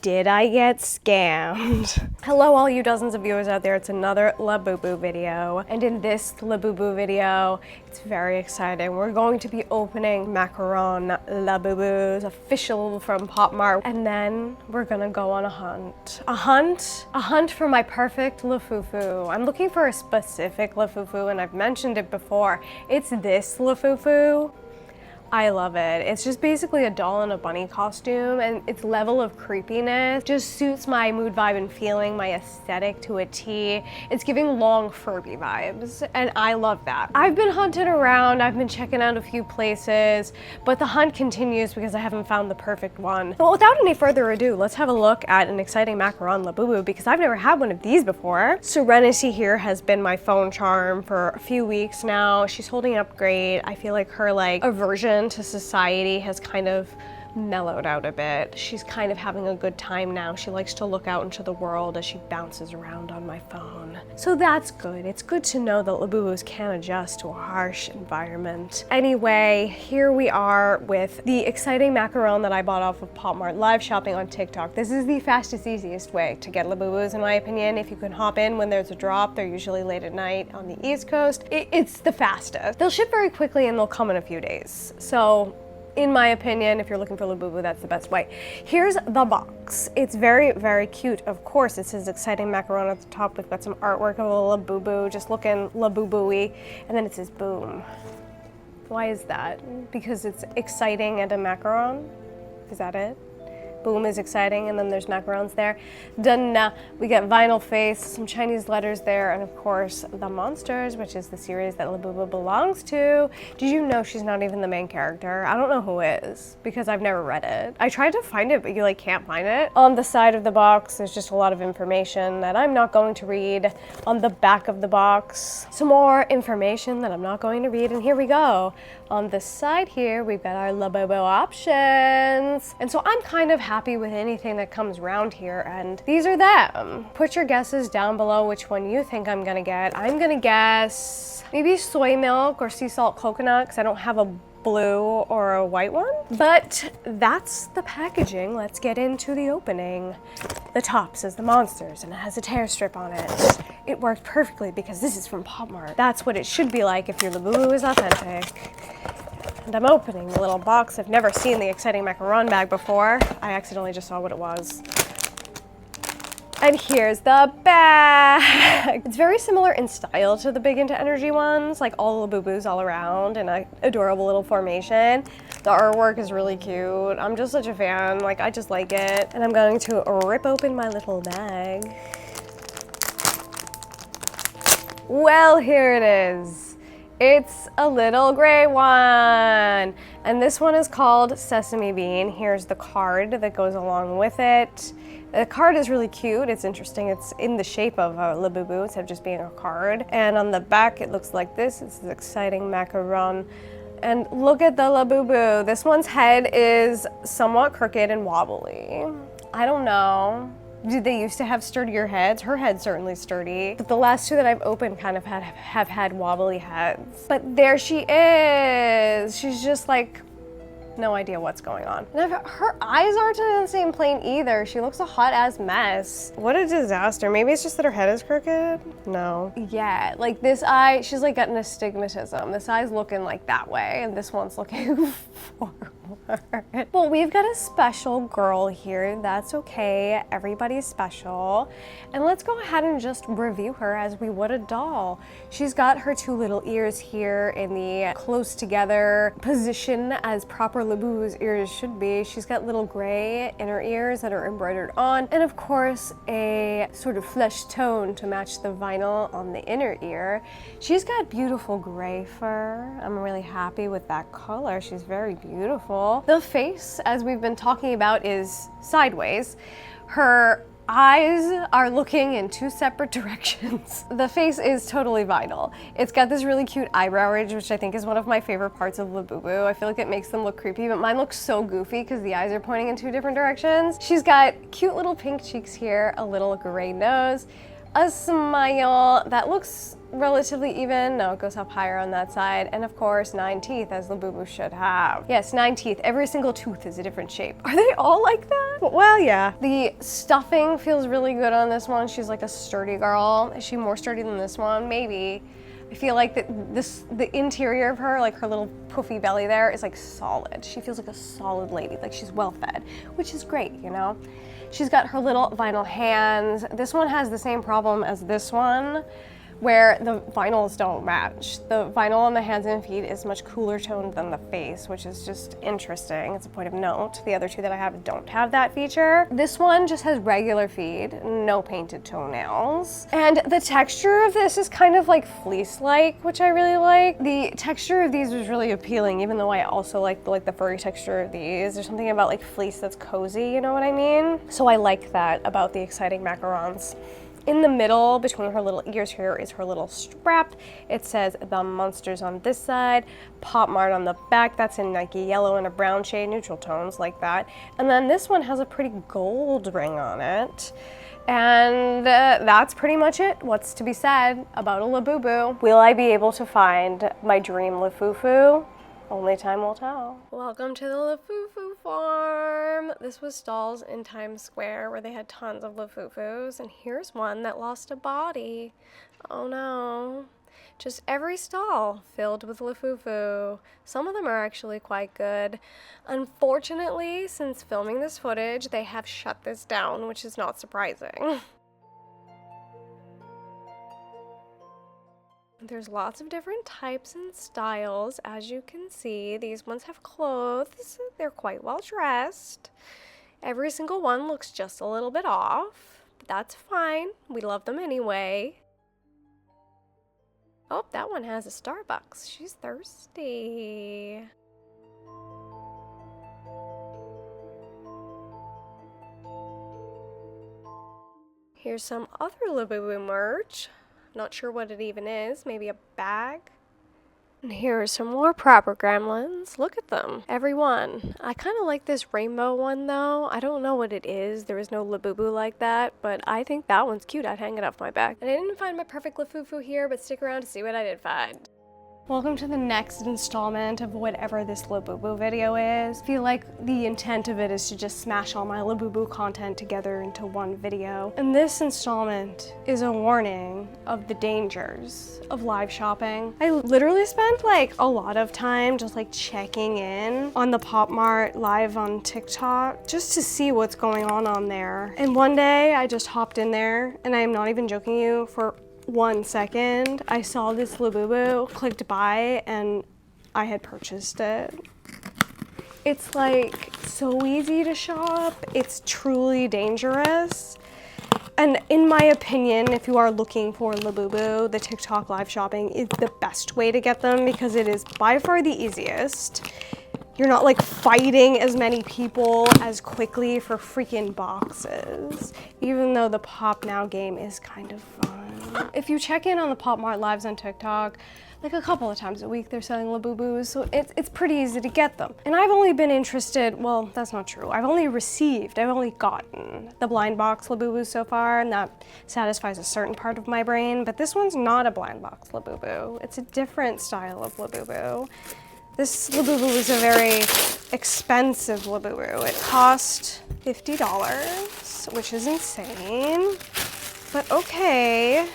Did I get scammed? Hello all you dozens of viewers out there, it's another Labubu video. And in this Labubu video, it's very exciting. We're going to be opening macaron Labubus, official from Popmart. And then we're gonna go on a hunt. A hunt for my perfect Lafufu. I'm looking for a specific Lafufu and I've mentioned it before. It's this Lafufu. I love it. It's just basically a doll in a bunny costume, and its level of creepiness just suits my mood, vibe, and feeling, my aesthetic to a T. It's giving long Furby vibes, and I love that. I've been hunting around, I've been checking out a few places, but the hunt continues because I haven't found the perfect one. But without any further ado, let's have a look at an exciting macaron Labubu because I've never had one of these before. Serenity here has been my phone charm for a few weeks now. She's holding up great. I feel like her aversion to society has kind of mellowed out a bit. She's kind of having a good time now. She likes to look out into the world as she bounces around on my phone. So that's good. It's good to know that Labubus can adjust to a harsh environment. Anyway, here we are with the exciting macaron that I bought off of Popmart live shopping on TikTok. This is the fastest, easiest way to get Labubus in my opinion. If you can hop in when there's a drop, they're usually late at night on the East Coast. It's the fastest. They'll ship very quickly and they'll come in a few days. So in my opinion, if you're looking for Labubu, that's the best way. Here's the box. It's very, very cute. Of course, it says exciting macaron at the top. We've got some artwork of a Labubu, just looking Labubu-y. And then it says boom. Why is that? Because it's exciting and a macaron? Is that it? Boom is exciting, and then there's macarons there. Done. We get vinyl face, some Chinese letters there, and of course, the monsters, which is the series that Labubu belongs to. Did you know she's not even the main character? I don't know who is, because I've never read it. I tried to find it, but you can't find it. On the side of the box, there's just a lot of information that I'm not going to read. On the back of the box, some more information that I'm not going to read, and here we go. On the side here, we've got our Labubu options. And so I'm kind of happy with anything that comes around here, and these are them. Put your guesses down below which one you think I'm gonna get. I'm gonna guess maybe soy milk or sea salt coconut because I don't have a blue or a white one. But that's the packaging. Let's get into the opening. The top says the monsters and it has a tear strip on it. It worked perfectly because this is from Popmart. That's what it should be like if your Labubu is authentic. And I'm opening the little box. I've never seen the exciting macaron bag before. I accidentally just saw what it was. And here's the bag. It's very similar in style to the Big Into Energy ones, like all Labubus all around in an adorable little formation. The artwork is really cute. I'm just such a fan, I just like it. And I'm going to rip open my little bag. Well, here it is. It's a little gray one. And this one is called Sesame Bean. Here's the card that goes along with it. The card is really cute. It's interesting. It's in the shape of a Labubu instead of just being a card. And on the back, it looks like this. It's the exciting macaron. And look at the Labubu. This one's head is somewhat crooked and wobbly. I don't know. Did they used to have sturdier heads? Her head's certainly sturdy. But the last two that I've opened kind of have had wobbly heads. But there she is. She's just no idea what's going on. And her eyes aren't in the same plane either. She looks a hot ass mess. What a disaster. Maybe it's just that her head is crooked? No. Yeah, this eye, she's getting astigmatism. This eye's looking that way, and this one's looking forward. Well, we've got a special girl here. That's okay. Everybody's special. And let's go ahead and just review her as we would a doll. She's got her two little ears here in the close together position as proper Labubu's ears should be. She's got little gray inner ears that are embroidered on, and of course a sort of flesh tone to match the vinyl on the inner ear. She's got beautiful gray fur. I'm really happy with that color. She's very beautiful. The face, as we've been talking about, is sideways. Her eyes are looking in two separate directions. The face is totally vinyl. It's got this really cute eyebrow ridge, which I think is one of my favorite parts of Labubu. I feel like it makes them look creepy, but mine looks so goofy because the eyes are pointing in two different directions. She's got cute little pink cheeks here, a little gray nose, a smile that looks relatively even. No, it goes up higher on that side. And of course, 9 teeth, as Labubu should have. Yes, 9 teeth. Every single tooth is a different shape. Are they all like that? Well, yeah. The stuffing feels really good on this one. She's like a sturdy girl. Is she more sturdy than this one? Maybe. I feel like the interior of her, like her little poofy belly there, is like solid. She feels like a solid lady, like she's well fed, which is great, you know? She's got her little vinyl hands. This one has the same problem as this one, where the vinyls don't match. The vinyl on the hands and feet is much cooler toned than the face, which is just interesting. It's a point of note. The other two that I have don't have that feature. This one just has regular feet, no painted toenails. And the texture of this is kind of like fleece-like, which I really like. The texture of these was really appealing, even though I also like the furry texture of these. There's something about like fleece that's cozy, you know what I mean? So I like that about the exciting macarons. In the middle, between her little ears here, is her little strap. It says The Monsters on this side, Popmart on the back. That's in like a yellow and a brown shade, neutral tones like that. And then this one has a pretty gold ring on it. And that's pretty much it. What's to be said about a Labubu? Will I be able to find my dream Lafufu? Only time will tell. Welcome to the Lafufu farm. This was stalls in Times Square where they had tons of Lafufus, and here's one that lost a body. Oh no. Just every stall filled with Lafufu. Some of them are actually quite good. Unfortunately, since filming this footage, they have shut this down, which is not surprising. There's lots of different types and styles, as you can see. These ones have clothes. They're quite well dressed. Every single one looks just a little bit off, but that's fine. We love them anyway. Oh, that one has a Starbucks. She's thirsty. Here's some other Labubu merch. Not sure what it even is, maybe a bag? And here are some more proper gremlins. Look at them, every one. I kind of like this rainbow one though. I don't know what it is. There is no Labubu like that, but I think that one's cute. I'd hang it off my back. And I didn't find my perfect Lafufu here, but stick around to see what I did find. Welcome to the next installment of whatever this Labubu video is. I feel like the intent of it is to just smash all my Labubu content together into one video. And this installment is a warning of the dangers of live shopping. I literally spent like a lot of time just like checking in on the Popmart live on TikTok just to see what's going on there. And one day I just hopped in there, and I am not even joking you, for 1 second, I saw this Labubu, clicked buy, and I had purchased it. It's like so easy to shop. It's truly dangerous. And in my opinion, if you are looking for Labubu, the TikTok live shopping is the best way to get them because it is by far the easiest. You're not like fighting as many people as quickly for freaking boxes, even though the Pop Now game is kind of fun. If you check in on the Popmart lives on TikTok, like a couple of times a week they're selling Labubus, so it's pretty easy to get them. And I've only been interested, well, that's not true. I've only gotten the blind box Labubus so far, and that satisfies a certain part of my brain, but this one's not a blind box Labubu. It's a different style of Labubu. This Labubu is a very expensive Labubu. It cost $50, which is insane. But okay,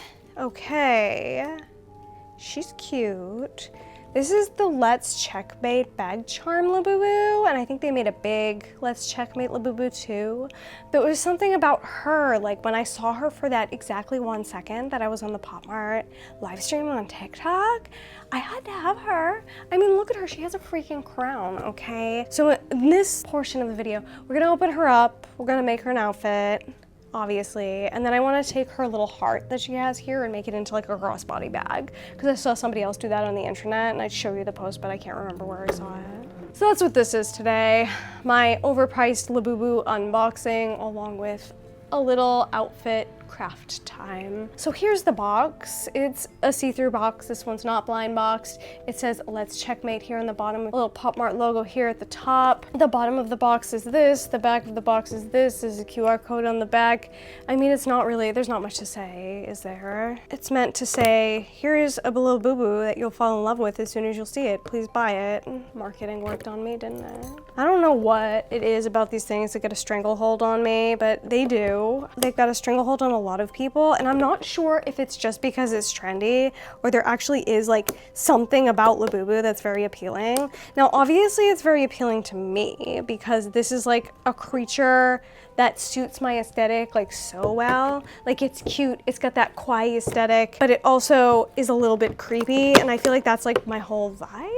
she's cute. This is the Let's Checkmate Bag Charm Labubu, and I think they made a big Let's Checkmate Labubu too. There was something about her, like when I saw her for that exactly 1 second that I was on the Popmart live stream on TikTok, I had to have her. I mean, look at her, she has a freaking crown, okay? So in this portion of the video, we're gonna open her up, we're gonna make her an outfit, obviously, and then I want to take her little heart that she has here and make it into like a crossbody bag, because I saw somebody else do that on the internet, and I'd show you the post, but I can't remember where I saw it. So that's what this is today. My overpriced Labubu unboxing, along with a little outfit craft time. So here's the box. It's a see-through box. This one's not blind boxed. It says let's checkmate here on the bottom, a little Popmart logo here at the top. The bottom of the box is this, the back of the box is this. There's a QR code on the back. I mean, it's not really, there's not much to say, is there? It's meant to say, here's a Labubu that you'll fall in love with as soon as you'll see it. Please buy it. Marketing worked on me, didn't it? I don't know what it is about these things that get a stranglehold on me, but they do. They've got a stranglehold on a lot of people, and I'm not sure if it's just because it's trendy or there actually is like something about Labubu that's very appealing. Now, obviously it's very appealing to me because this is like a creature that suits my aesthetic like so well. Like, it's cute, it's got that kawaii aesthetic, but it also is a little bit creepy, and I feel like that's like my whole vibe.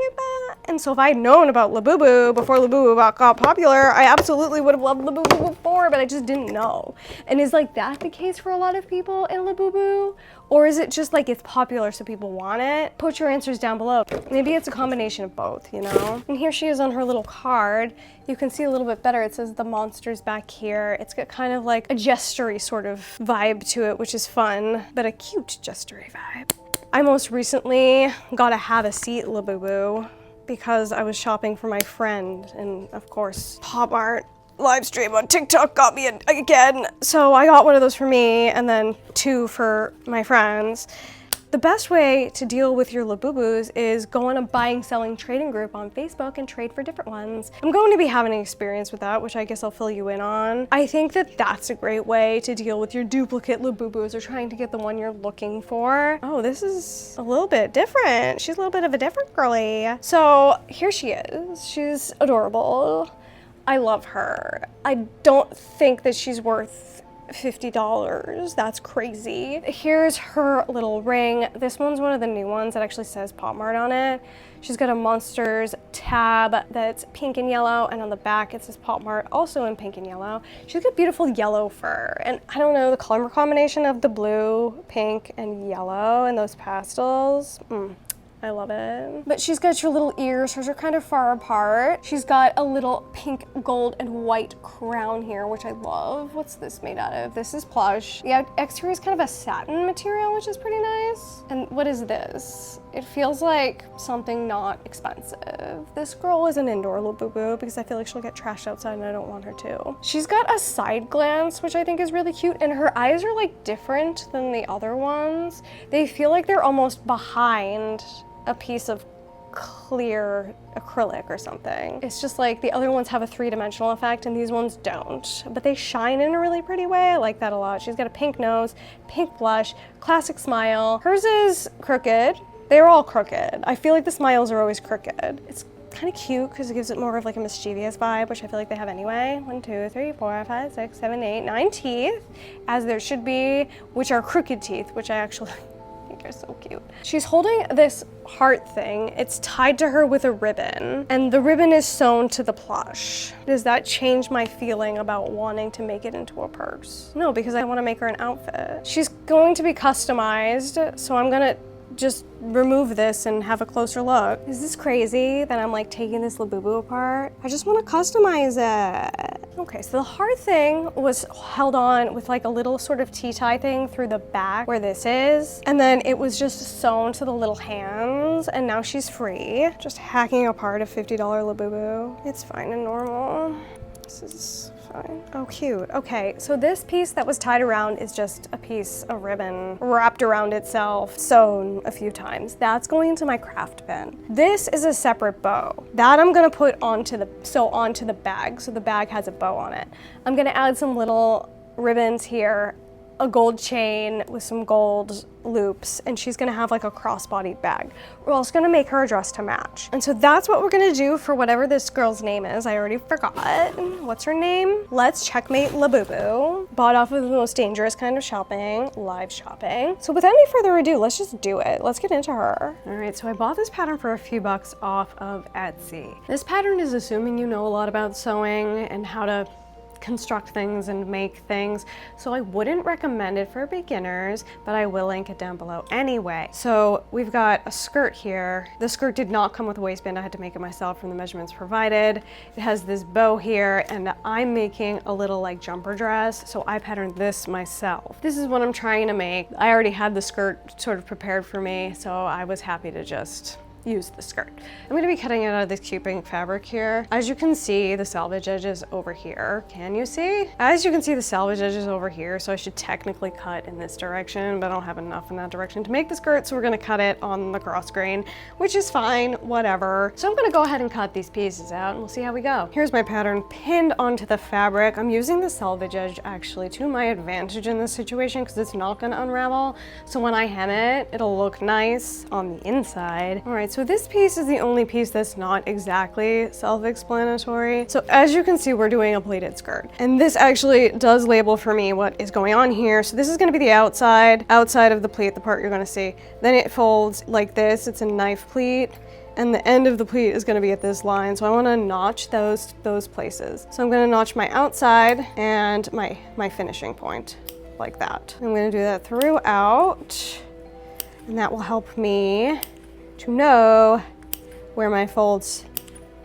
And so if I had known about Labubu before Labubu got popular, I absolutely would have loved Labubu before, but I just didn't know. And is like that the case for a lot of people in Labubu? Or is it just like it's popular so people want it? Put your answers down below. Maybe it's a combination of both, you know? And here she is on her little card. You can see a little bit better. It says the monster's back here. It's got kind of like a gestury sort of vibe to it, which is fun, but a cute gestury vibe. I most recently got a have a seat Labubu because I was shopping for my friend, and of course, Popmart live stream on TikTok got me again. So I got one of those for me and then 2 for my friends. The best way to deal with your Labubus is go on a buying, selling, trading group on Facebook and trade for different ones. I'm going to be having an experience with that, which I guess I'll fill you in on. I think that that's a great way to deal with your duplicate Labubus or trying to get the one you're looking for. Oh, this is a little bit different. She's a little bit of a different girly. So here she is. She's adorable. I love her. I don't think that she's worth $50. That's crazy. Here's her little ring. This one's one of the new ones that actually says Popmart on it. She's got a Monsters tab that's pink and yellow, and on the back it says Popmart, also in pink and yellow. She's got beautiful yellow fur, and I don't know, the color combination of the blue, pink, and yellow and those pastels. I love it. But she's got your little ears. Hers are kind of far apart. She's got a little pink, gold, and white crown here, which I love. What's this made out of? This is plush. The exterior is kind of a satin material, which is pretty nice. And what is this? It feels like something not expensive. This girl is an indoor Labubu because I feel like she'll get trashed outside and I don't want her to. She's got a side glance, which I think is really cute, and her eyes are like different than the other ones. They feel like they're almost behind a piece of clear acrylic or something. It's just like the other ones have a 3-dimensional effect and these ones don't, but they shine in a really pretty way. I like that a lot. She's got a pink nose, pink blush, classic smile. Hers is crooked. They're all crooked. I feel like the smiles are always crooked. It's kind of cute because it gives it more of like a mischievous vibe, which I feel like they have anyway. 1, 2, 3, 4, 5, 6, 7, 8, 9 teeth, as there should be, which are crooked teeth, which I actually think are so cute. She's holding this heart thing. It's tied to her with a ribbon, and the ribbon is sewn to the plush. Does that change my feeling about wanting to make it into a purse? No, because I want to make her an outfit. She's going to be customized, so I'm gonna just remove this and have a closer look. Is this crazy that I'm like taking this Labubu apart? I just want to customize it. Okay, so the heart thing was held on with like a little sort of tea-tie thing through the back where this is, and then it was just sewn to the little hands, and now she's free. Just hacking apart a $50 Labubu. It's fine and normal. This is fine. Oh, cute. Okay, so this piece that was tied around is just a piece of ribbon wrapped around itself, sewn a few times. That's going into my craft bin. This is a separate bow. That I'm gonna put onto the bag, so the bag has a bow on it. I'm gonna add some little ribbons here, a gold chain with some gold loops, and she's gonna have like a crossbodied bag. We're also gonna make her a dress to match. And so that's what we're gonna do for whatever this girl's name is. I already forgot. What's her name? Let's checkmate Labubu. Bought off of the most dangerous kind of shopping, live shopping. So without any further ado, let's just do it. Let's get into her. All right, so I bought this pattern for a few bucks off of Etsy. This pattern is assuming you know a lot about sewing and how to construct things and make things. So I wouldn't recommend it for beginners, but I will link it down below anyway. So we've got a skirt here. The skirt did not come with a waistband. I had to make it myself from the measurements provided. It has this bow here, and I'm making a little like jumper dress. So I patterned this myself. This is what I'm trying to make. I already had the skirt sort of prepared for me, so I was happy to just use the skirt. I'm going to be cutting it out of this cute pink fabric here. As you can see, the selvage edges over here. Can you see? As you can see, the selvage edges over here, so I should technically cut in this direction, but I don't have enough in that direction to make the skirt, so we're going to cut it on the cross grain, which is fine, whatever. So I'm going to go ahead and cut these pieces out, and we'll see how we go. Here's my pattern pinned onto the fabric. I'm using the selvage edge actually to my advantage in this situation because it's not going to unravel, so when I hem it, it'll look nice on the inside. All right, so this piece is the only piece that's not exactly self-explanatory. So as you can see, we're doing a pleated skirt. And this actually does label for me what is going on here. So this is gonna be the outside of the pleat, the part you're gonna see. Then it folds like this, it's a knife pleat. And the end of the pleat is gonna be at this line. So I wanna notch those places. So I'm gonna notch my outside and my finishing point like that. I'm gonna do that throughout, and that will help me to know where my folds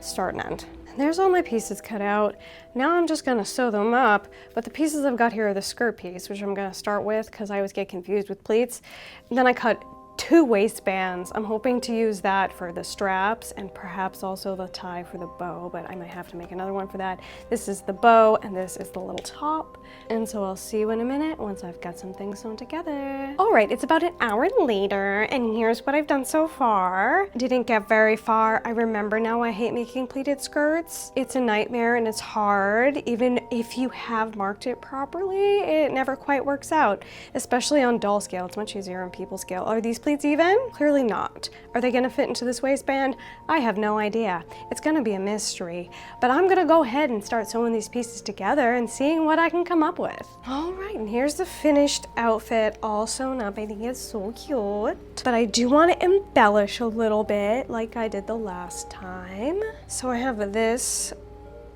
start and end. And there's all my pieces cut out. Now I'm just gonna sew them up, but the pieces I've got here are the skirt piece, which I'm gonna start with because I always get confused with pleats. And then I cut 2 waistbands. I'm hoping to use that for the straps and perhaps also the tie for the bow, but I might have to make another one for that. This is the bow and this is the little top. And so I'll see you in a minute once I've got some things sewn together. All right, it's about an hour later and here's what I've done so far. Didn't get very far. I remember now I hate making pleated skirts. It's a nightmare and it's hard. Even if you have marked it properly, it never quite works out, especially on doll scale. It's much easier on people scale. Are these pleats even? Clearly not. Are they gonna fit into this waistband? I have no idea. It's gonna be a mystery, but I'm gonna go ahead and start sewing these pieces together and seeing what I can come up with. All right, and here's the finished outfit all sewn up. I think it's so cute, but I do want to embellish a little bit like I did the last time. So I have this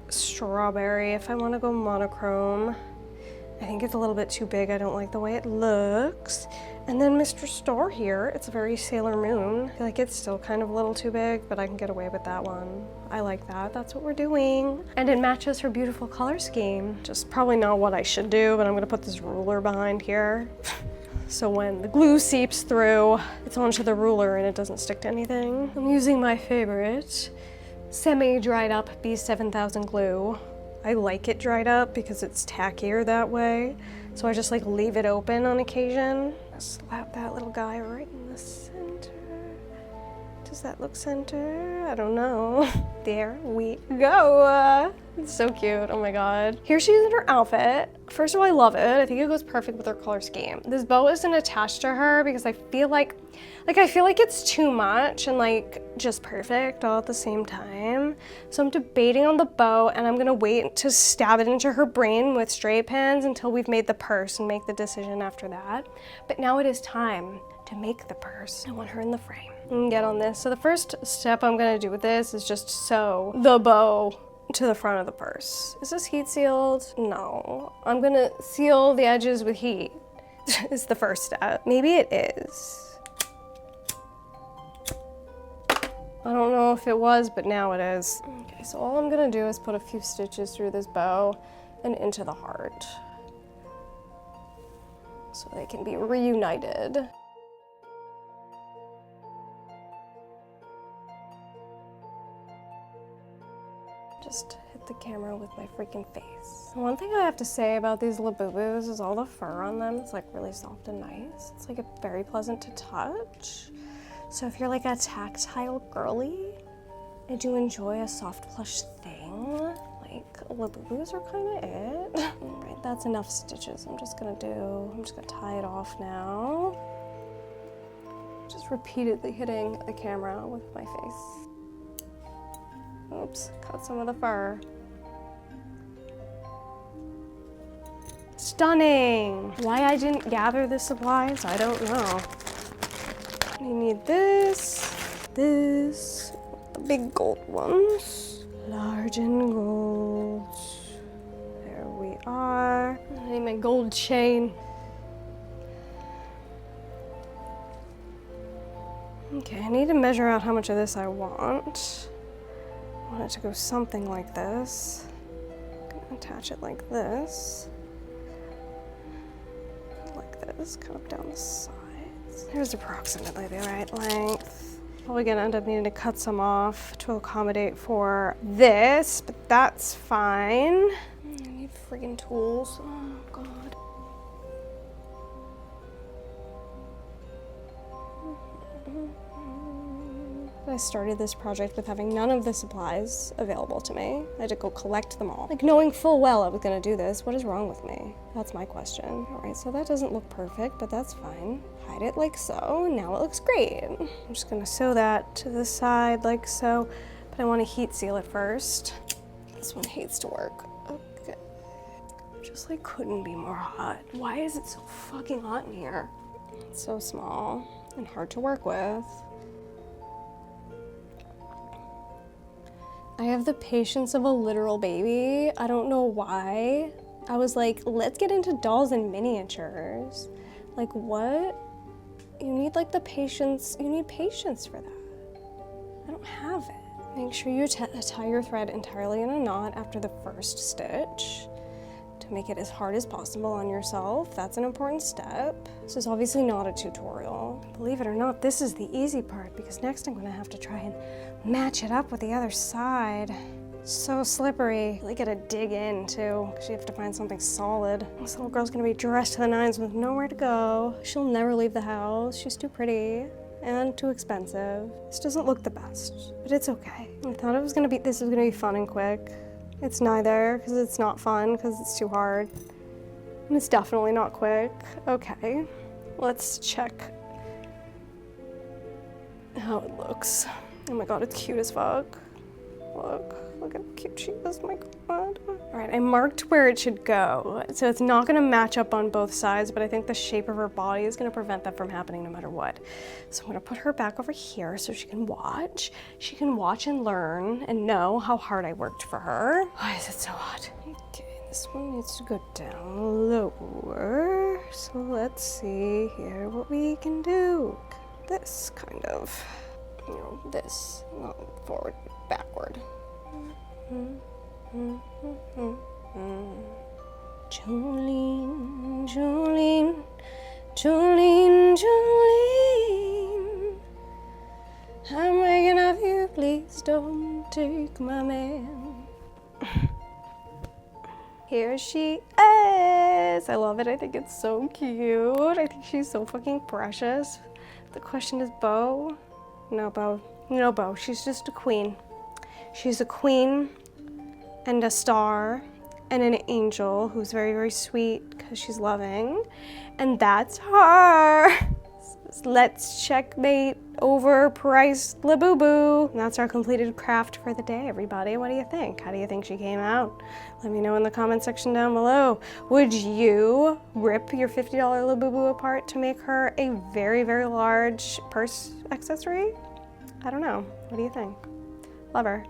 strawberry. If I want to go monochrome, I think it's a little bit too big. I don't like the way it looks. And then Mr. Star here, it's very Sailor Moon. I feel like it's still kind of a little too big, but I can get away with that one. I like that, that's what we're doing. And it matches her beautiful color scheme. Just probably not what I should do, but I'm gonna put this ruler behind here. So when the glue seeps through, it's onto the ruler and it doesn't stick to anything. I'm using my favorite semi-dried up B7000 glue. I like it dried up because it's tackier that way. So I just like leave it open on occasion. Slap that little guy right in the center. Does that look center? I don't know. There we go. It's so cute, oh my God. Here she is in her outfit. First of all, I love it. I think it goes perfect with her color scheme. This bow isn't attached to her because I feel like it's too much and like just perfect all at the same time. So I'm debating on the bow and I'm gonna wait to stab it into her brain with straight pins until we've made the purse and make the decision after that. But now it is time to make the purse. I want her in the frame. And get on this. So the first step I'm gonna do with this is just sew the bow to the front of the purse. Is this heat sealed? No. I'm gonna seal the edges with heat is the first step. Maybe it is. I don't know if it was, but now it is. Okay, so all I'm gonna do is put a few stitches through this bow and into the heart so they can be reunited. Just hit the camera with my freaking face. One thing I have to say about these Labubus is all the fur on them. It's like really soft and nice. It's like very pleasant to touch. So if you're like a tactile girly and you enjoy a soft plush thing, like Labubus are kind of it. All right, that's enough stitches. I'm just gonna tie it off now. Just repeatedly hitting the camera with my face. Oops, cut some of the fur. Stunning! Why I didn't gather the supplies, I don't know. We need this, the big gold ones. Large and gold. There are. I need my gold chain. Okay, I need to measure out how much of this I want. I want it to go something like this. I'm gonna attach it like this. Like this, cut up down the sides. Here's approximately the right length. Probably gonna end up needing to cut some off to accommodate for this, but that's fine. I need friggin' tools. Oh, God. I started this project with having none of the supplies available to me. I had to go collect them all. Like, knowing full well I was gonna do this, what is wrong with me? That's my question. All right, so that doesn't look perfect, but that's fine. Hide it like so, and now it looks great. I'm just gonna sew that to the side like so, but I wanna heat seal it first. This one hates to work. Okay. Just like couldn't be more hot. Why is it so fucking hot in here? It's so small and hard to work with. I have the patience of a literal baby. I don't know why. I was like, let's get into dolls and miniatures. Like, what? You need like the patience, you need patience for that. I don't have it. Make sure you tie your thread entirely in a knot after the first stitch to make it as hard as possible on yourself. That's an important step. This is obviously not a tutorial. Believe it or not, this is the easy part because next I'm gonna have to try and match it up with the other side. So slippery. You really gotta dig in too, because you have to find something solid. This little girl's gonna be dressed to the nines with nowhere to go. She'll never leave the house. She's too pretty and too expensive. This doesn't look the best, but it's okay. I thought this was gonna be fun and quick. It's neither, because it's not fun, because it's too hard. And it's definitely not quick. Okay, let's check how it looks. Oh my God, it's cute as fuck. Look how cute she is, my God. All right, I marked where it should go. So it's not gonna match up on both sides, but I think the shape of her body is gonna prevent that from happening no matter what. So I'm gonna put her back over here so she can watch. She can watch and learn and know how hard I worked for her. Why is it so hot? Okay, this one needs to go down lower. So let's see here what we can do. This kind of, you know, this, not forward, backward. Jolene, Jolene, Jolene, Jolene, I'm begging of you, please don't take my man. Here she is. I love it. I think it's so cute. I think she's so fucking precious. The question is Bo? No, Bo. No, Bo. She's just a queen. She's a queen and a star and an angel who's very, very sweet because she's loving. And that's her. Let's checkmate overpriced Labubu. And that's our completed craft for the day, everybody. What do you think? How do you think she came out? Let me know in the comment section down below. Would you rip your $50 Labubu apart to make her a very, very large purse accessory? I don't know. What do you think? Love her.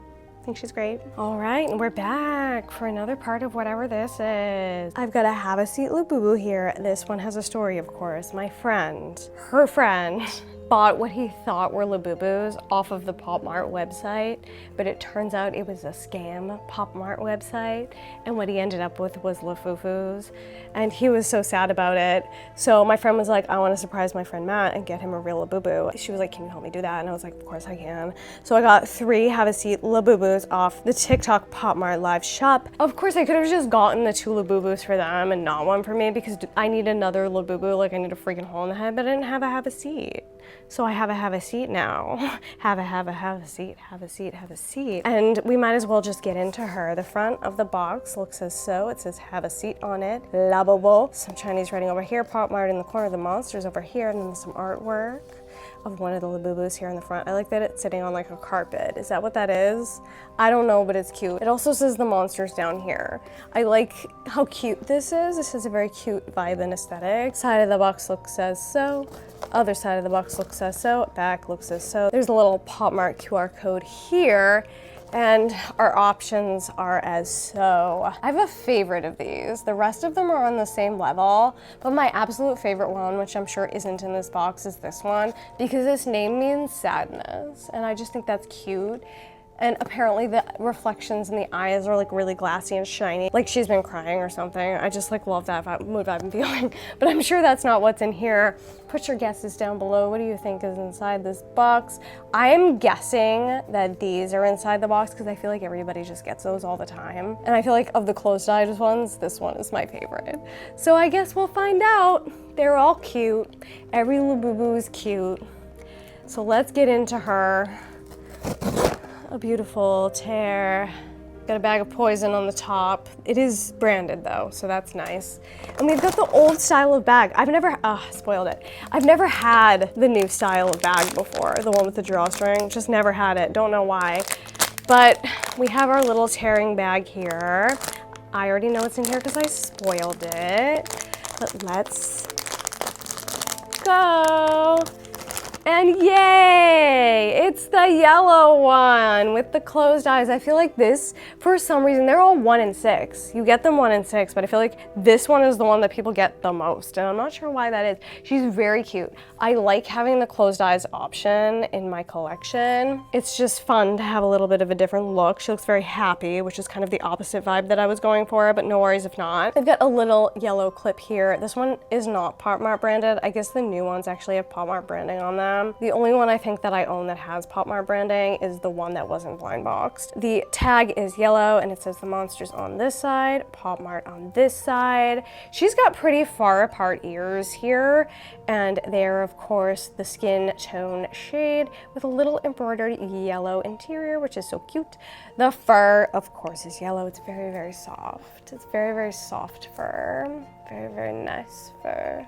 Think she's great. All right, and we're back for another part of whatever this is. I've got a Have a Seat Labubu here. This one has a story, of course. My friend, her friend, bought what he thought were Labubus off of the Popmart website, but it turns out it was a scam Popmart website, and what he ended up with was Lafufus, and he was so sad about it. So my friend was like, I want to surprise my friend Matt and get him a real Labubu. She was like, can you help me do that? And I was like, of course I can. So I got 3 Have a Seat Labubus off the TikTok Popmart live shop. Of course I could have just gotten the 2 Labubus for them and not one for me because I need another Labubu, like I need a freaking hole in the head, but I didn't have a seat. So I have a seat now. Have a seat. And we might as well just get into her. The front of the box looks as so. It says have a seat on it. Labubu. Some Chinese writing over here. Popmart in the corner. The monsters over here. And then some artwork of one of the Labubus here in the front. I like that it's sitting on like a carpet. Is that what that is? I don't know, but it's cute. It also says the monsters down here. I like how cute this is. This has a very cute vibe and aesthetic. Side of the box looks as so. Other side of the box looks as so. Back looks as so. There's a little Popmart QR code here. And our options are as so. I have a favorite of these. The rest of them are on the same level, but my absolute favorite one, which I'm sure isn't in this box, is this one, because this name means sadness, and I just think that's cute. And apparently the reflections in the eyes are like really glassy and shiny, like she's been crying or something. I just like love that mood vibe I'm feeling, but I'm sure that's not what's in here. Put your guesses down below. What do you think is inside this box? I am guessing that these are inside the box because I feel like everybody just gets those all the time. And I feel like of the closed-eyed ones, this one is my favorite. So I guess we'll find out. They're all cute. Every Labubu is cute. So let's get into her. A beautiful tear. Got a bag of poison on the top. It is branded though, so that's nice. And we've got the old style of bag. I've never, spoiled it. I've never had the new style of bag before, the one with the drawstring. Just never had it, don't know why. But we have our little tearing bag here. I already know what's in here because I spoiled it. But let's go. And yay, it's the yellow one with the closed eyes. I feel like this, for some reason, they're all 1 in 6. You get them 1 in 6, but I feel like this one is the one that people get the most. And I'm not sure why that is. She's very cute. I like having the closed eyes option in my collection. It's just fun to have a little bit of a different look. She looks very happy, which is kind of the opposite vibe that I was going for, but no worries if not. I've got a little yellow clip here. This one is not Popmart branded. I guess the new ones actually have Popmart branding on them. The only one I think that I own that has Popmart branding is the one that wasn't blind boxed. The tag is yellow and it says the monsters on this side, Popmart on this side. She's got pretty far apart ears here, and they're of course the skin tone shade with a little embroidered yellow interior, which is so cute. The fur, of course, is yellow. It's very, very soft. It's very, very soft fur. Very, very nice fur.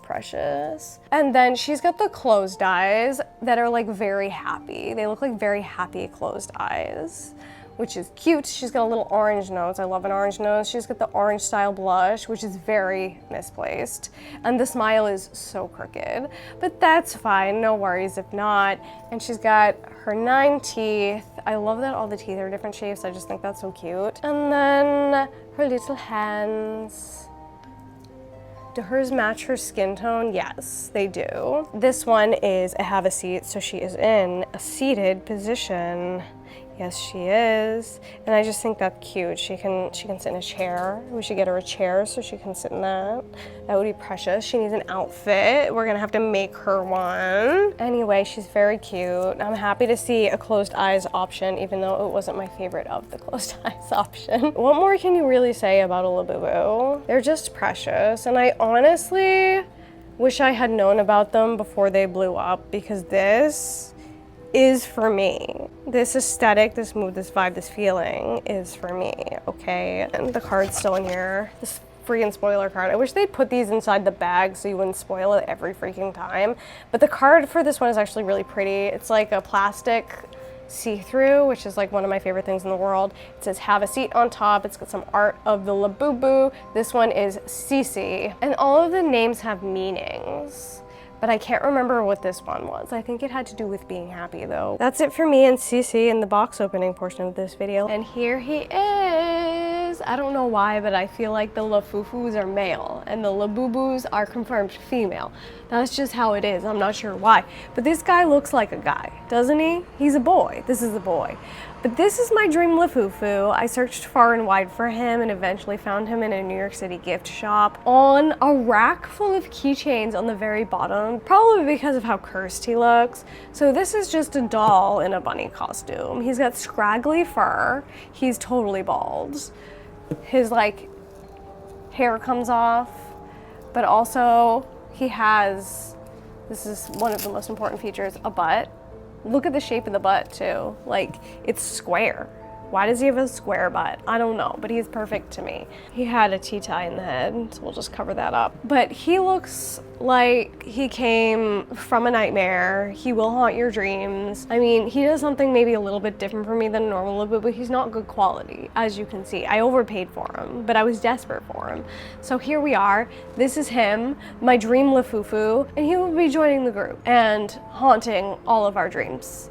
Precious. And then she's got the closed eyes that are like very happy. They look like very happy closed eyes, which is cute. She's got a little orange nose. I love an orange nose. She's got the orange style blush, which is very misplaced. And the smile is so crooked, but that's fine. No worries if not. And she's got her 9 teeth. I love that all the teeth are different shapes. I just think that's so cute. And then her little hands. Do hers match her skin tone? Yes, they do. This one is a have a seat, so she is in a seated position. Yes, she is. And I just think that's cute. She can sit in a chair. We should get her a chair so she can sit in that. That would be precious. She needs an outfit. We're gonna have to make her one. Anyway, she's very cute. I'm happy to see a closed eyes option, even though it wasn't my favorite of the closed eyes option. What more can you really say about a Labubu? They're just precious. And I honestly wish I had known about them before they blew up, because this is for me. This aesthetic, this mood, this vibe, this feeling is for me, okay? And the card's still in here. This freaking spoiler card. I wish they'd put these inside the bag so you wouldn't spoil it every freaking time. But the card for this one is actually really pretty. It's like a plastic see-through, which is like one of my favorite things in the world. It says have a seat on top. It's got some art of the Labubu. This one is Cece. And all of the names have meanings, but I can't remember what this one was. I think it had to do with being happy though. That's it for me and Cece in the box opening portion of this video. And here he is. I don't know why, but I feel like the Lafufus are male and the Labubus are confirmed female. That's just how it is. I'm not sure why. But this guy looks like a guy, doesn't he? He's a boy. This is a boy. But this is my dream Lafufu. I searched far and wide for him and eventually found him in a New York City gift shop on a rack full of keychains on the very bottom, probably because of how cursed he looks. So this is just a doll in a bunny costume. He's got scraggly fur. He's totally bald. His like hair comes off, but also he has, this is one of the most important features, a butt. Look at the shape of the butt too. Like, it's square. Why does he have a square butt? I don't know, but he's perfect to me. He had a tea tie in the head, so we'll just cover that up. But he looks like he came from a nightmare. He will haunt your dreams. I mean, he does something maybe a little bit different for me than a normal Labubu, but he's not good quality, as you can see. I overpaid for him, but I was desperate for him. So here we are. This is him, my dream Lafufu, and he will be joining the group and haunting all of our dreams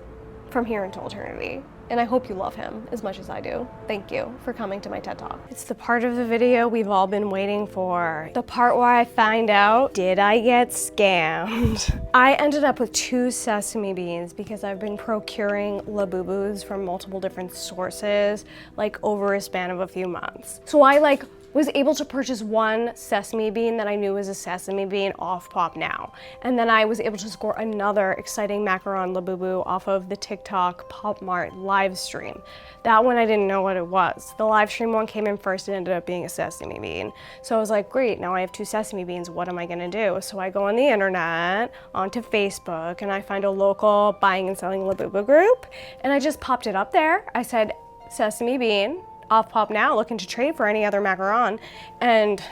from here until eternity. And I hope you love him as much as I do. Thank you for coming to my TED Talk. It's the part of the video we've all been waiting for. The part where I find out, did I get scammed? I ended up with 2 sesame beans because I've been procuring Labubus from multiple different sources, like over a span of a few months. So I was able to purchase 1 sesame bean that I knew was a sesame bean off Pop Now. And then I was able to score another exciting macaron Labubu off of the TikTok Popmart live stream. That one I didn't know what it was. The live stream one came in first and ended up being a sesame bean. So I was like, great, now I have 2 sesame beans, what am I gonna do? So I go on the internet, onto Facebook, and I find a local buying and selling Labubu group, and I just popped it up there. I said, sesame bean, off Pop Now, looking to trade for any other macaron, and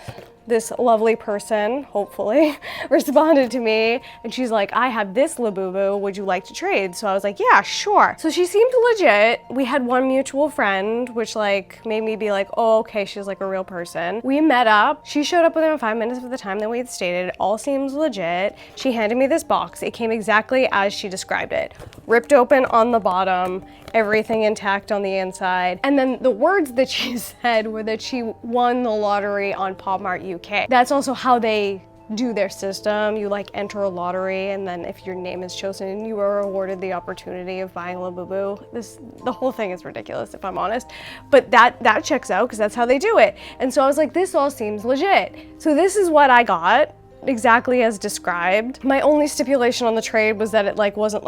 this lovely person, hopefully, responded to me, and she's like, I have this Labubu, would you like to trade? So I was like, yeah, sure. So she seemed legit. We had one mutual friend, which made me be like, oh, okay, she's like a real person. We met up. She showed up within 5 minutes of the time that we had stated. It all seems legit. She handed me this box. It came exactly as she described it. Ripped open on the bottom, everything intact on the inside. And then the words that she said were that she won the lottery on Popmart UK. That's also how they do their system. You enter a lottery, and then if your name is chosen, you are awarded the opportunity of buying Labubu. The whole thing is ridiculous, if I'm honest, but that checks out because that's how they do it. And so I was like, this all seems legit. So this is what I got, exactly as described. My only stipulation on the trade was that it wasn't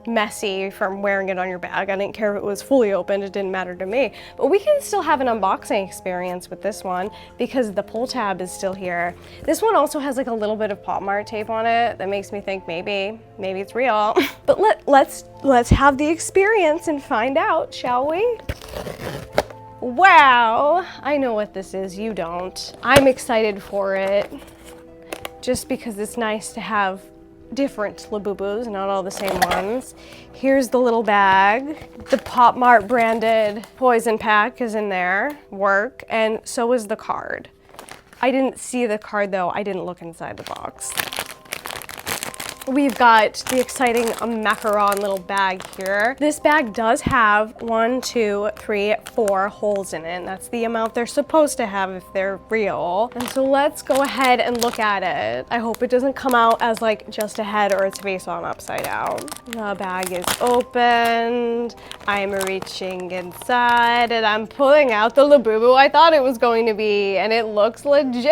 messy from wearing it on your bag. I didn't care if it was fully opened, it didn't matter to me. But we can still have an unboxing experience with this one because the pull tab is still here. This one also has a little bit of Popmart tape on it that makes me think maybe it's real. But let's have the experience and find out, shall we? Wow, I know what this is, you don't. I'm excited for it just because it's nice to have different Labubus, not all the same ones. Here's the little bag. The Popmart branded poison pack is in there, work, and so is the card. I didn't see the card though, I didn't look inside the box. We've got the exciting macaron little bag here. This bag does have 1, 2, 3, 4 holes in it. That's the amount they're supposed to have if they're real. And so let's go ahead and look at it. I hope it doesn't come out as just a head or its face on upside down. The bag is opened. I'm reaching inside and I'm pulling out the Labubu I thought it was going to be, and it looks legit.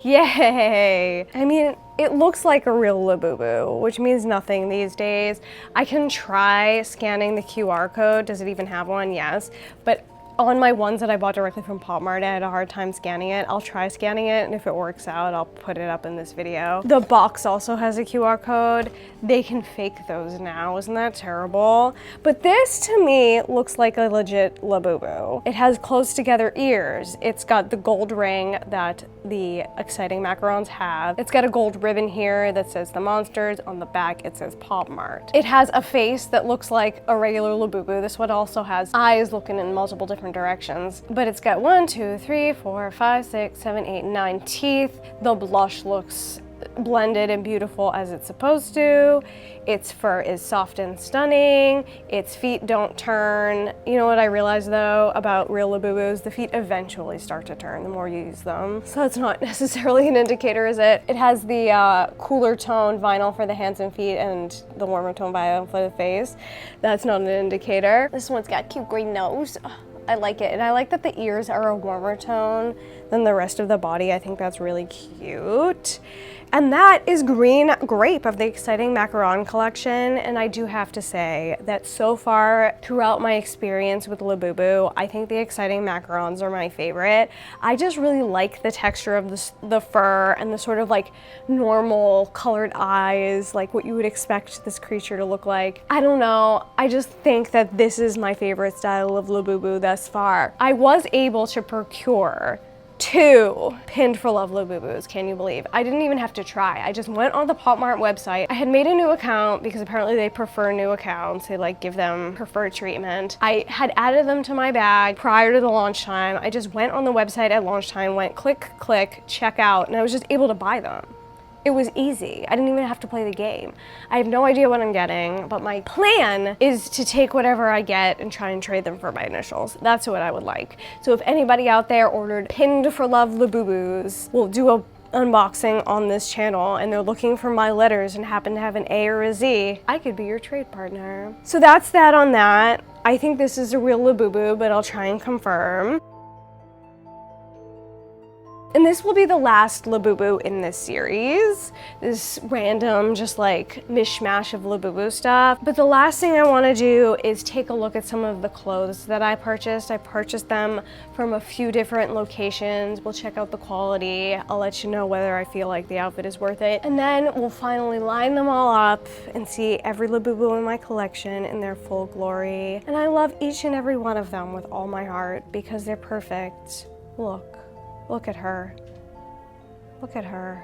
Yay. I mean, it looks like a real Labubu, which means nothing these days. I can try scanning the QR code. Does it even have one? Yes. But on my ones that I bought directly from Popmart, I had a hard time scanning it. I'll try scanning it, and if it works out, I'll put it up in this video. The box also has a QR code. They can fake those now, isn't that terrible? But this, to me, looks like a legit Labubu. It has close together ears. It's got the gold ring that the exciting macarons have. It's got a gold ribbon here that says the monsters. On the back, it says Popmart. It has a face that looks like a regular Labubu. This one also has eyes looking in multiple different directions, but it's got 1, 2, 3, 4, 5, 6, 7, 8, 9 teeth. The blush looks blended and beautiful as it's supposed to. Its fur is soft and stunning. Its feet don't turn. You know what I realized though about real Labubus? The feet eventually start to turn the more you use them. So that's not necessarily an indicator, is it? It has the cooler tone vinyl for the hands and feet and the warmer tone vinyl for the face. That's not an indicator. This one's got cute green nose. I like it, and I like that the ears are a warmer tone than the rest of the body. I think that's really cute. And that is Green Grape of the Exciting Macaron collection, and I do have to say that so far throughout my experience with Labubu, I think the Exciting Macarons are my favorite. I just really like the texture of the fur and the sort of normal colored eyes, like what you would expect this creature to look like. I don't know, I just think that this is my favorite style of Labubu thus far. I was able to procure 2 Pinned for Love Labubus, can you believe? I didn't even have to try. I just went on the Popmart website. I had made a new account because apparently they prefer new accounts. They give them preferred treatment. I had added them to my bag prior to the launch time. I just went on the website at launch time, went click, click, check out, and I was just able to buy them. It was easy. I didn't even have to play the game. I have no idea what I'm getting, but my plan is to take whatever I get and try and trade them for my initials. That's what I would like. So if anybody out there ordered Pinned for Love Labubus, we'll do a unboxing on this channel and they're looking for my letters and happen to have an A or a Z, I could be your trade partner. So that's that on that. I think this is a real Labubu, but I'll try and confirm. And this will be the last Labubu in this series. This random, just like mishmash of Labubu stuff. But the last thing I wanna do is take a look at some of the clothes that I purchased. I purchased them from a few different locations. We'll check out the quality. I'll let you know whether I feel like the outfit is worth it. And then we'll finally line them all up and see every Labubu in my collection in their full glory. And I love each and every one of them with all my heart because they're perfect. Look at her. Look at her.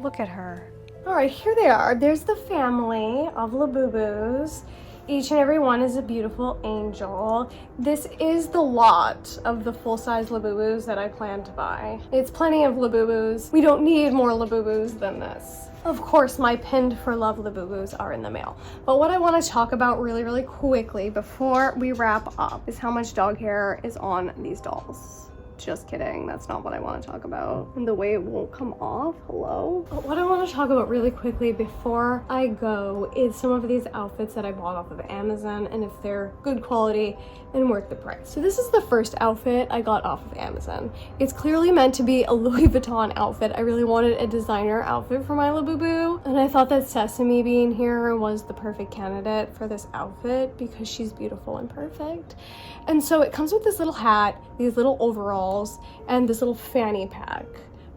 Look at her. All right, here they are. There's the family of Labubus. Each and every one is a beautiful angel. This is the lot of the full-size Labubus that I plan to buy. It's plenty of Labubus. We don't need more Labubus than this. Of course, my Pinned for Love Labubus are in the mail. But what I want to talk about really, really quickly before we wrap up is how much dog hair is on these dolls. Just kidding, that's not what I want to talk about. And the way it won't come off, hello? But what I want to talk about really quickly before I go is some of these outfits that I bought off of Amazon and if they're good quality and worth the price. So this is the first outfit I got off of Amazon. It's clearly meant to be a Louis Vuitton outfit. I really wanted a designer outfit for my Labubu, and I thought that Sesame being here was the perfect candidate for this outfit because she's beautiful and perfect. And so it comes with this little hat, these little overalls, and this little fanny pack.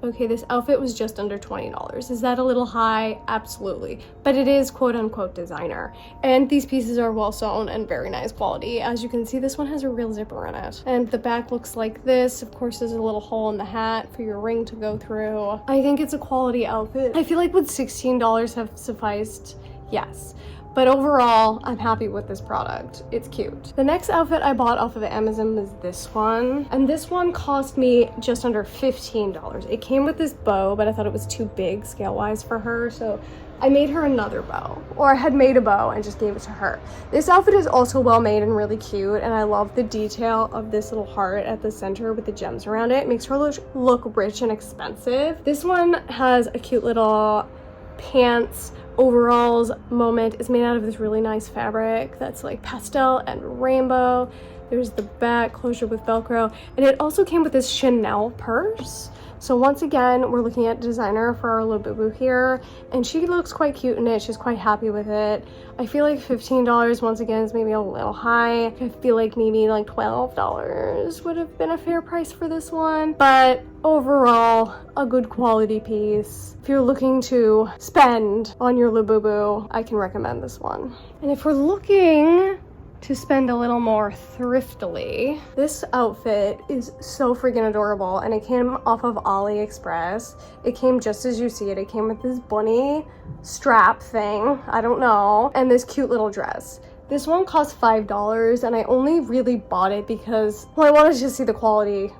Okay, this outfit was just under $20. Is that a little high? Absolutely. But it is quote unquote designer. And these pieces are well sewn and very nice quality. As you can see, this one has a real zipper in it. And the back looks like this. Of course, there's a little hole in the hat for your ring to go through. I think it's a quality outfit. I feel like would $16 have sufficed? Yes. But overall, I'm happy with this product. It's cute. The next outfit I bought off of Amazon was this one. And this one cost me just under $15. It came with this bow, but I thought it was too big scale-wise for her. So I made her another bow, or I had made a bow and just gave it to her. This outfit is also well made and really cute. And I love the detail of this little heart at the center with the gems around it. It makes her look rich and expensive. This one has a cute little pants overalls moment. Is made out of this really nice fabric that's like pastel and rainbow. There's the back closure with Velcro, and it also came with this Chanel purse. So once again, we're looking at designer for our Labubu here, and she looks quite cute in it. She's quite happy with it. I feel like $15 once again is maybe a little high. I feel like maybe like $12 would have been a fair price for this one, but overall, a good quality piece. If you're looking to spend on your Labubu, I can recommend this one. And if we're looking to spend a little more thriftily, this outfit is so freaking adorable, and it came off of AliExpress. It came just as you see it. It came with this bunny strap thing, I don't know, and this cute little dress. This one cost $5, and I only really bought it because, well, I wanted to see the quality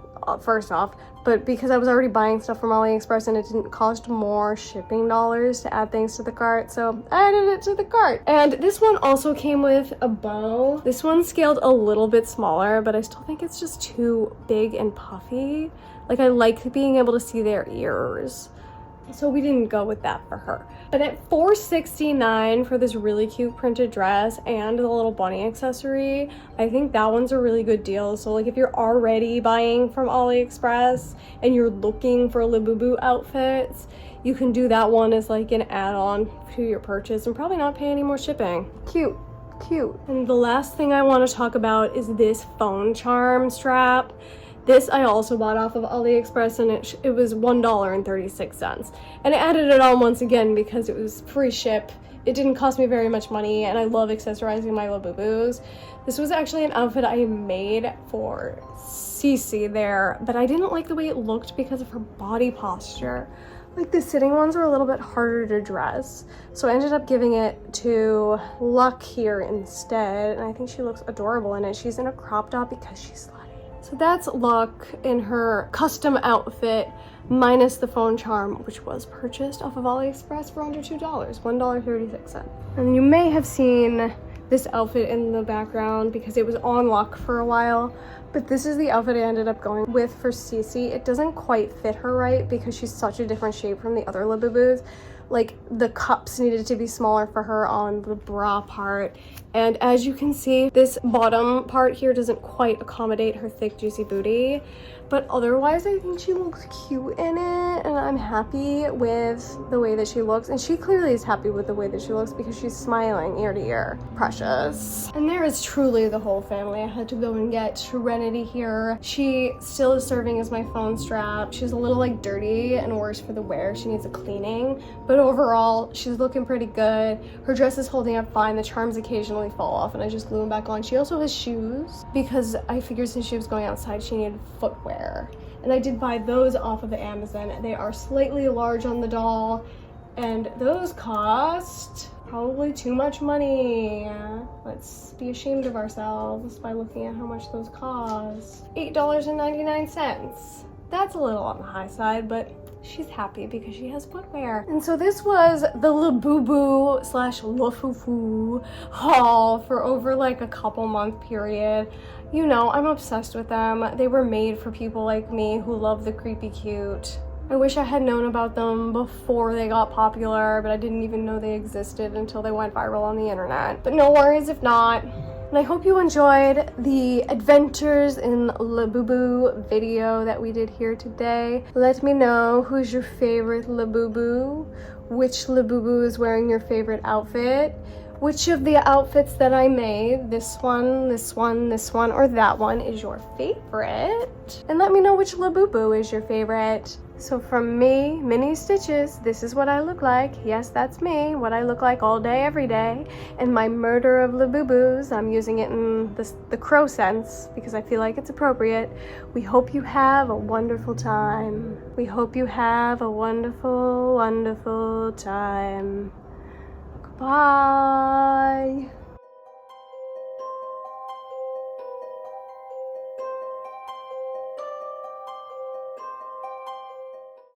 first off, but because I was already buying stuff from AliExpress and it didn't cost more shipping dollars to add things to the cart, so I added it to the cart. And this one also came with a bow. This one scaled a little bit smaller, but I still think it's just too big and puffy. Like, I like being able to see their ears. So we didn't go with that for her. But at $4.69 for this really cute printed dress and the little bunny accessory, I think that one's a really good deal. So like if you're already buying from AliExpress and you're looking for Labubu outfits, you can do that one as like an add-on to your purchase and probably not pay any more shipping. Cute. Cute. And the last thing I want to talk about is this phone charm strap. This I also bought off of AliExpress, and it was $1.36. And I added it on once again because it was free ship. It didn't cost me very much money, and I love accessorizing my Labubus. This was actually an outfit I made for Cece there, but I didn't like the way it looked because of her body posture. Like the sitting ones were a little bit harder to dress. So I ended up giving it to Luck here instead, and I think she looks adorable in it. She's in a crop top because she's slutty. So that's Luck in her custom outfit minus the phone charm, which was purchased off of AliExpress for under $2, $1.36. And you may have seen this outfit in the background because it was on lock for a while, but this is the outfit I ended up going with for Cece. It doesn't quite fit her right because she's such a different shape from the other Labubus. Like, the cups needed to be smaller for her on the bra part, and as you can see, this bottom part here doesn't quite accommodate her thick juicy booty, but otherwise I think she looks cute in it, and I'm happy with the way that she looks, and she clearly is happy with the way that she looks because she's smiling ear to ear. Precious. And there is truly the whole family. I had to go and get Serenity here. She still is serving as my phone strap. She's a little like dirty and worse for the wear. She needs a cleaning, but overall she's looking pretty good. Her dress is holding up fine. The charms occasionally fall off and I just glue them back on. She also has shoes because I figured since she was going outside she needed footwear, and I did buy those off of Amazon. They are slightly large on the doll, and those cost probably too much money. Let's be ashamed of ourselves by looking at how much those cost. $8.99. That's a little on the high side, but she's happy because she has footwear. And so this was the Labubu slash Lafufu haul for over like a couple month period. You know, I'm obsessed with them. They were made for people like me who love the creepy cute. I wish I had known about them before they got popular, but I didn't even know they existed until they went viral on the internet. But no worries if not. And I hope you enjoyed the adventures in Labubu video that we did here today. Let me know who's your favorite Labubu, which Labubu is wearing your favorite outfit, which of the outfits that I made, this one, this one, this one, or that one, is your favorite. And let me know which Labubu is your favorite. So from me, Mini Stitches, this is what I look like. Yes, that's me, what I look like all day, every day. And my murder of Labubus, I'm using it in the crow sense because I feel like it's appropriate. We hope you have a wonderful time. We hope you have a wonderful, wonderful time. Goodbye.